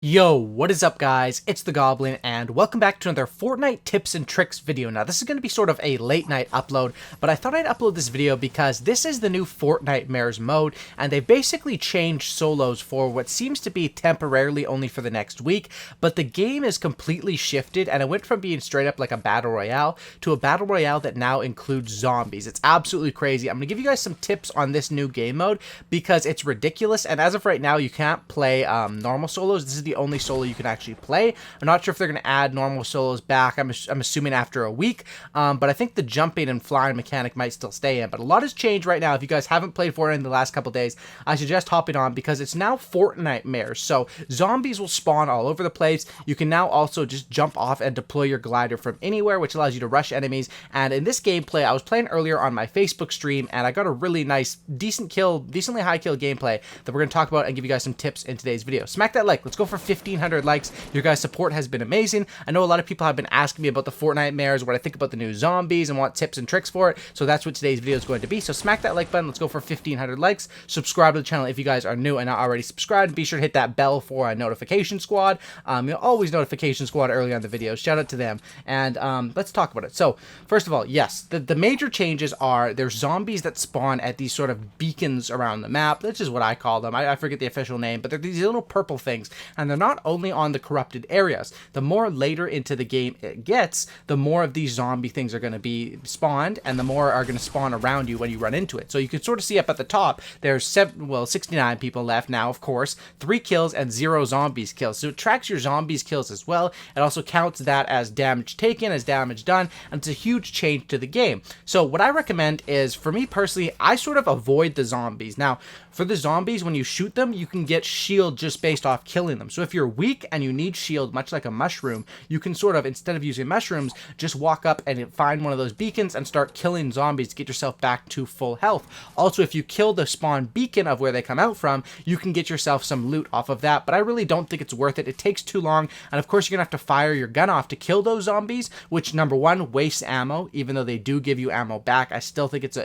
Yo, what is up guys? It's the Goblin and welcome back to another Fortnite tips and tricks video. Now this is going to be sort of a late night upload, but I thought I'd upload this video because this is the new Fortnitemares mode and they basically changed solos for what seems to be temporarily only for the next week, but the game is completely shifted and it went from being straight up like a battle royale to a battle royale that now includes zombies. It's absolutely crazy. I'm going to give you guys some tips on this new game mode because it's ridiculous, and as of right now you can't play normal solos. This is the only solo you can actually play. I'm not sure if they're going to add normal solos back. I'm assuming after a week, but I think the jumping and flying mechanic might still stay in. But a lot has changed right now. If you guys haven't played Fortnite in the last couple days, I suggest hopping on because it's now Fortnitemares. So zombies will spawn all over the place. You can now also just jump off and deploy your glider from anywhere, which allows you to rush enemies. And in this gameplay, I was playing earlier on my Facebook stream, and I got a really nice, decently high kill gameplay that we're going to talk about and give you guys some tips in today's video. Smack that like. Let's go for 1,500 likes. Your guys' support has been amazing. I know a lot of people have been asking me about the Fortnitemares, what I think about the new zombies, and want tips and tricks for it. So that's what today's video is going to be. So smack that like button. Let's go for 1,500 likes. Subscribe to the channel if you guys are new and not already subscribed. Be sure to hit that bell for a notification squad. Always notification squad early on the videos. Shout out to them. And let's talk about it. So first of all, yes, the major changes are there's zombies that spawn at these sort of beacons around the map. That's just what I call them. I forget the official name, but they're these little purple things, and they're not only on the corrupted areas. The more later into the game it gets, the more of these zombie things are going to be spawned, and the more are going to spawn around you when you run into it. So you can sort of see up at the top, there's 69 people left now, of course, 3 kills and 0 zombies kills. So it tracks your zombies kills as well. It also counts that as damage taken, as damage done, and it's a huge change to the game. So what I recommend is, for me personally, I sort of avoid the zombies. Now, for the zombies, when you shoot them, you can get shield just based off killing them. So if you're weak and you need shield, much like a mushroom, you can sort of, instead of using mushrooms, just walk up and find one of those beacons and start killing zombies to get yourself back to full health. Also, if you kill the spawn beacon of where they come out from, you can get yourself some loot off of that, but I really don't think it's worth it. It takes too long, and of course you're gonna have to fire your gun off to kill those zombies, which, number one, wastes ammo. Even though they do give you ammo back, I still think it's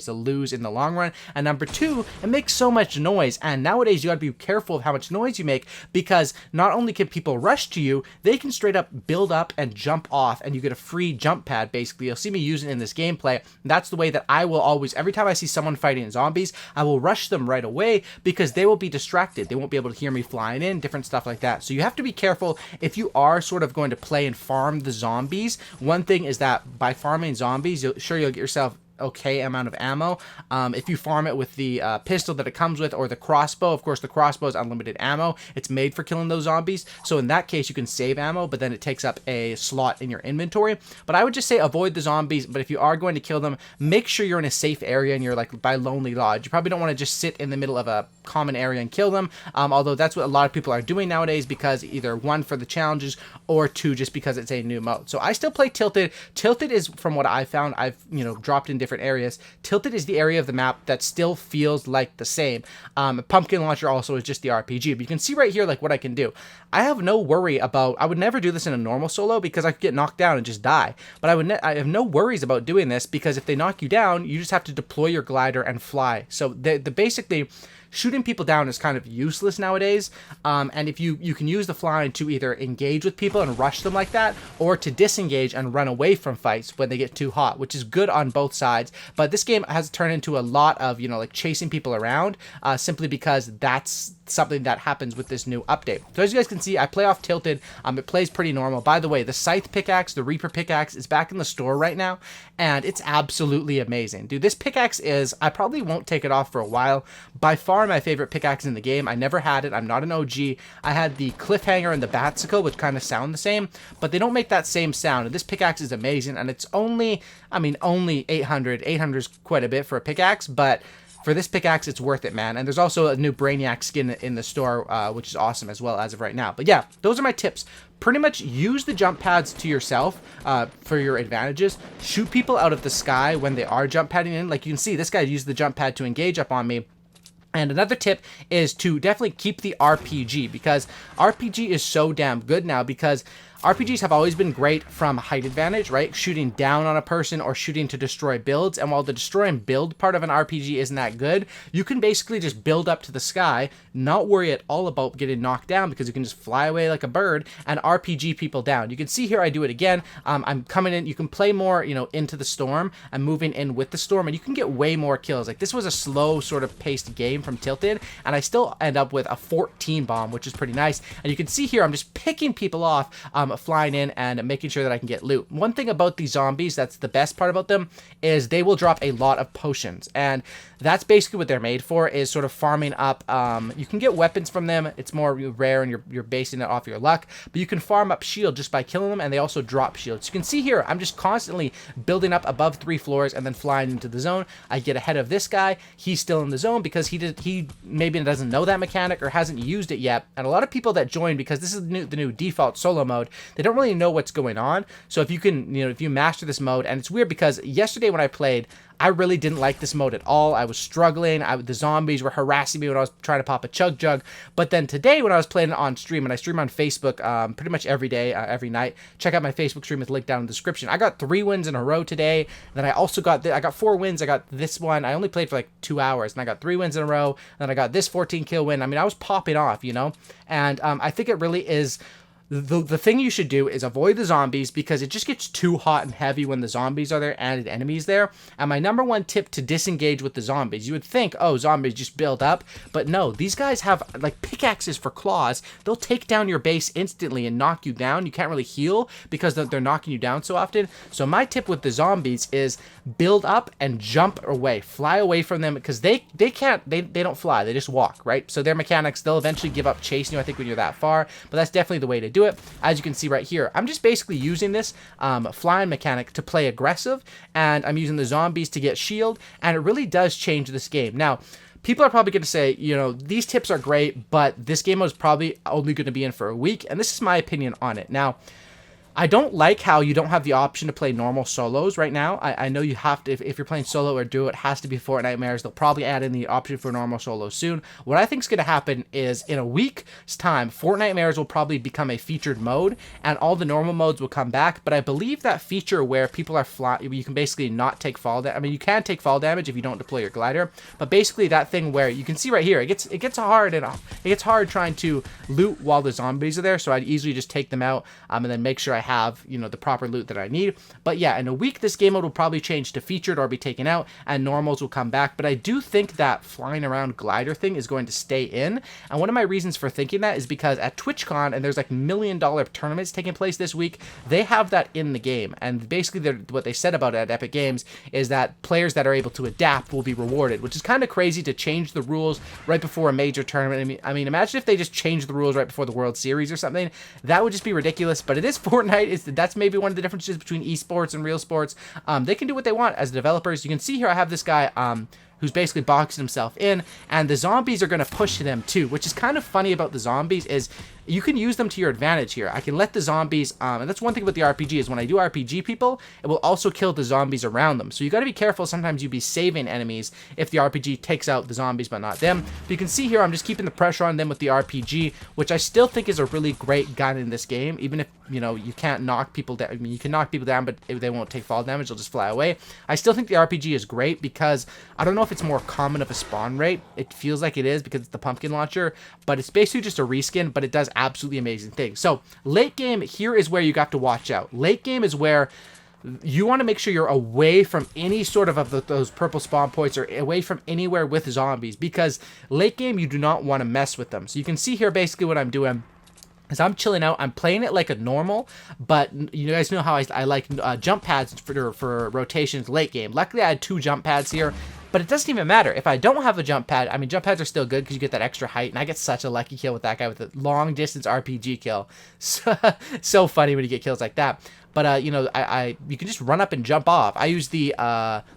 a lose in the long run. And number two, it makes so much noise, and nowadays you gotta be careful of how much noise you make, because not only can people rush to you, they can straight up build up and jump off, and you get a free jump pad. Basically, you'll see me using it in this gameplay. That's the way that I will always, every time I see someone fighting zombies, I will rush them right away because they will be distracted. They won't be able to hear me flying in, different stuff like that. So you have to be careful if you are sort of going to play and farm the zombies. One thing is that by farming zombies, you'll get yourself okay amount of ammo. If you farm it with the pistol that it comes with, or the crossbow, of course the crossbow is unlimited ammo. It's made for killing those zombies, so in that case you can save ammo, but then it takes up a slot in your inventory. But I would just say avoid the zombies, but if you are going to kill them, make sure you're in a safe area and you're like by Lonely Lodge. You probably don't want to just sit in the middle of a common area and kill them, although that's what a lot of people are doing nowadays, because either one, for the challenges, or two, just because it's a new mode. So I still play Tilted. Tilted is, from what I found, I've dropped in different areas, Tilted is the area of the map that still feels like the same. Pumpkin Launcher also is just the RPG, but you can see right here like what I can do. I have no worry about, I would never do this in a normal solo because I could get knocked down and just die, but I have no worries about doing this, because if they knock you down, you just have to deploy your glider and fly. So the basically shooting people down is kind of useless nowadays, and if you can use the flying to either engage with people and rush them like that, or to disengage and run away from fights when they get too hot, which is good on both sides. But this game has turned into a lot of like chasing people around, simply because that's something that happens with this new update. So as you guys can see, I play off Tilted. It plays pretty normal. By the way, the Scythe pickaxe, the Reaper pickaxe, is back in the store right now, and it's absolutely amazing. Dude, this pickaxe is, I probably won't take it off for a while. By far my favorite pickaxe in the game. I never had it. I'm not an OG. I had the Cliffhanger and the Batsicle, which kind of sound the same, but they don't make that same sound. And this pickaxe is amazing, and it's only 800. 800 is quite a bit for a pickaxe, but for this pickaxe, it's worth it, man. And there's also a new Brainiac skin in the store, which is awesome as well as of right now. But yeah, those are my tips. Pretty much use the jump pads to yourself for your advantages. Shoot people out of the sky when they are jump padding in. Like you can see, this guy used the jump pad to engage up on me. And another tip is to definitely keep the RPG, because RPG is so damn good now, because RPGs have always been great from height advantage, right? Shooting down on a person or shooting to destroy builds. And while the destroy and build part of an RPG isn't that good, you can basically just build up to the sky, not worry at all about getting knocked down because you can just fly away like a bird and RPG people down. You can see here I do it again. I'm coming in. You can play more, you know, into the storm. I'm moving in with the storm and you can get way more kills. Like this was a slow sort of paced game from Tilted and I still end up with a 14 bomb, which is pretty nice. And you can see here I'm just picking people off, flying in and making sure that I can get loot. One thing about these zombies that's the best part about them is they will drop a lot of potions, and that's basically what they're made for, is sort of farming up. You can get weapons from them. It's more rare and you're basing it off your luck, but you can farm up shield just by killing them, and they also drop shields. You can see here I'm just constantly building up above 3 floors and then flying into the zone. I get ahead of this guy. He's still in the zone because he maybe doesn't know that mechanic or hasn't used it yet. And a lot of people that join, because this is the new default solo mode, they don't really know what's going on. So if you can, you know, if you master this mode, and it's weird because yesterday when I played, I really didn't like this mode at all. I was struggling. The zombies were harassing me when I was trying to pop a chug jug. But then today when I was playing it on stream, and I stream on Facebook pretty much every day, every night. Check out my Facebook stream with the link down in the description. I got 3 wins in a row today. Then I also got, I got 4 wins. I got this one. I only played for like 2 hours, and I got 3 wins in a row. Then I got this 14 kill win. I mean, I was popping off, you know? And I think it really is... The thing you should do is avoid the zombies because it just gets too hot and heavy when the zombies are there and enemies there. And my number one tip to disengage with the zombies, you would think, oh, zombies just build up. But no, these guys have like pickaxes for claws. They'll take down your base instantly and knock you down. You can't really heal because they're knocking you down so often. So my tip with the zombies is build up and jump away. Fly away from them because they don't fly. They just walk, right? So their mechanics, they'll eventually give up chasing you, I think, when you're that far. But that's definitely the way to do it. As you can see right here, I'm just basically using this flying mechanic to play aggressive, and I'm using the zombies to get shield, and it really does change this game. Now, people are probably going to say, you know, these tips are great, but this game was probably only going to be in for a week, and this is my opinion on it. Now, I don't like how you don't have the option to play normal solos right now. I know you have to, if you're playing solo or duo, it has to be Fortnitemares. They'll probably add in the option for normal solo soon. What I think is going to happen is in a week's time, Fortnitemares will probably become a featured mode and all the normal modes will come back. But I believe that feature where people are flying, you can basically not take fall damage. I mean, you can take fall damage if you don't deploy your glider, but basically that thing where you can see right here, it gets hard and it gets hard trying to loot while the zombies are there. So I'd easily just take them out and then make sure I have, you know, the proper loot that I need. But yeah, in a week this game mode will probably change to featured or be taken out and normals will come back. But I do think that flying around glider thing is going to stay in, and one of my reasons for thinking that is because at TwitchCon, and there's like $1 million tournaments taking place this week, they have that in the game. And basically what they said about it at Epic Games is that players that are able to adapt will be rewarded, which is kind of crazy to change the rules right before a major tournament. I mean imagine if they just changed the rules right before the World Series or something. That would just be ridiculous. But it is Fortnite. That's maybe one of the differences between esports and real sports. They can do what they want as developers. You can see here I have this guy who's basically boxing himself in, and the zombies are going to push them too, which is kind of funny about the zombies is you can use them to your advantage here. I can let the zombies, and that's one thing with the RPG is when I do RPG people, it will also kill the zombies around them. So you got to be careful. Sometimes you'd be saving enemies if the RPG takes out the zombies, but not them. But you can see here, I'm just keeping the pressure on them with the RPG, which I still think is a really great gun in this game. Even if, you know, you can't knock people down. I mean, you can knock people down, but they won't take fall damage. They'll just fly away. I still think the RPG is great because I don't know if it's more common of a spawn rate. It feels like it is because it's the pumpkin launcher, but it's basically just a reskin, but it does absolutely amazing things. So late game, here is where you got to watch out. Late game is where you want to make sure you're away from any sort of those purple spawn points or away from anywhere with zombies, because late game you do not want to mess with them. So you can see here basically what I'm doing is I'm chilling out. I'm playing it like a normal, but you guys know how I like jump pads for rotations late game. Luckily I had 2 jump pads here. But it doesn't even matter. If I don't have a jump pad, I mean, jump pads are still good because you get that extra height, and I get such a lucky kill with that guy with a long-distance RPG kill. So funny when you get kills like that. But, you know, you can just run up and jump off. I use the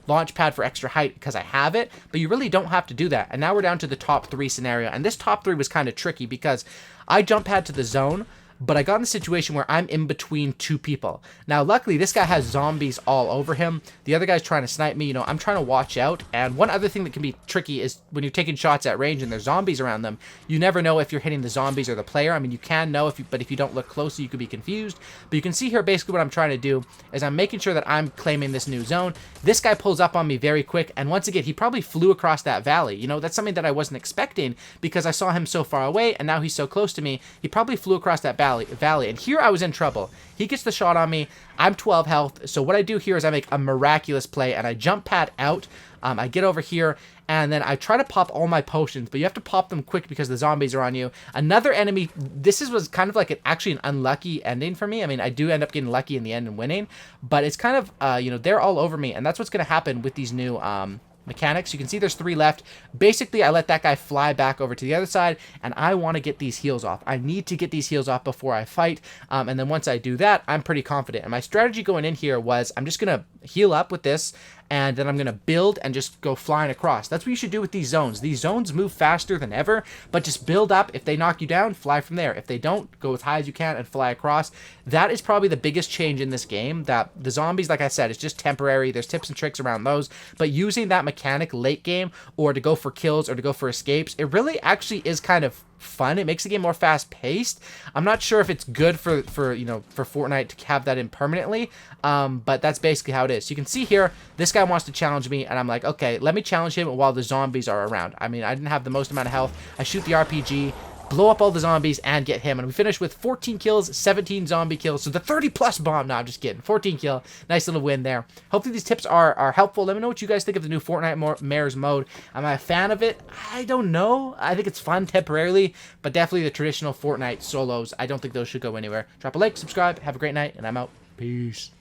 launch pad for extra height because I have it, but you really don't have to do that. And now we're down to the top 3 scenario, and this top 3 was kind of tricky because I jump pad to the zone, but I got in a situation where I'm in between two people. Now, luckily, this guy has zombies all over him. The other guy's trying to snipe me. You know, I'm trying to watch out. And one other thing that can be tricky is when you're taking shots at range and there's zombies around them, you never know if you're hitting the zombies or the player. I mean, you can know, but if you don't look closely, you could be confused. But you can see here basically what I'm trying to do is I'm making sure that I'm claiming this new zone. This guy pulls up on me very quick, and once again, he probably flew across that valley. You know, that's something that I wasn't expecting because I saw him so far away, and now he's so close to me. He probably flew across that valley, and here I was in trouble. He gets the shot on me. I'm 12 health, so what I do here is I make a miraculous play, and I jump pad out. I get over here, and then I try to pop all my potions, but you have to pop them quick because the zombies are on you. Another enemy, was kind of like actually an unlucky ending for me. I mean, I do end up getting lucky in the end and winning, but it's kind of, you know, they're all over me, and that's what's going to happen with these new mechanics. You can see there's 3 left. Basically, I let that guy fly back over to the other side, and I want to get these heals off. I need to get these heals off before I fight, and then once I do that, I'm pretty confident. And my strategy going in here was I'm just going to heal up with this, and then I'm going to build and just go flying across. That's what you should do with these zones. These zones move faster than ever, but just build up. If they knock you down, fly from there. If they don't, go as high as you can and fly across. That is probably the biggest change in this game, that the zombies, like I said, it's just temporary. There's tips and tricks around those, but using that mechanic late game or to go for kills or to go for escapes, it really actually is kind of fun. It makes the game more fast-paced. I'm not sure if it's good for Fortnite to have that in permanently, but that's basically how it is. So you can see here, this guy wants to challenge me, and I'm like, okay, let me challenge him while the zombies are around. I mean, I didn't have the most amount of health. I shoot the RPG, blow up all the zombies, and get him. And we finished with 14 kills, 17 zombie kills. So the 30-plus bomb. No, I'm just kidding. 14 kill. Nice little win there. Hopefully these tips are helpful. Let me know what you guys think of the new Fortnitemares mode. Am I a fan of it? I don't know. I think it's fun temporarily, but definitely the traditional Fortnite solos, I don't think those should go anywhere. Drop a like, subscribe, have a great night, and I'm out. Peace.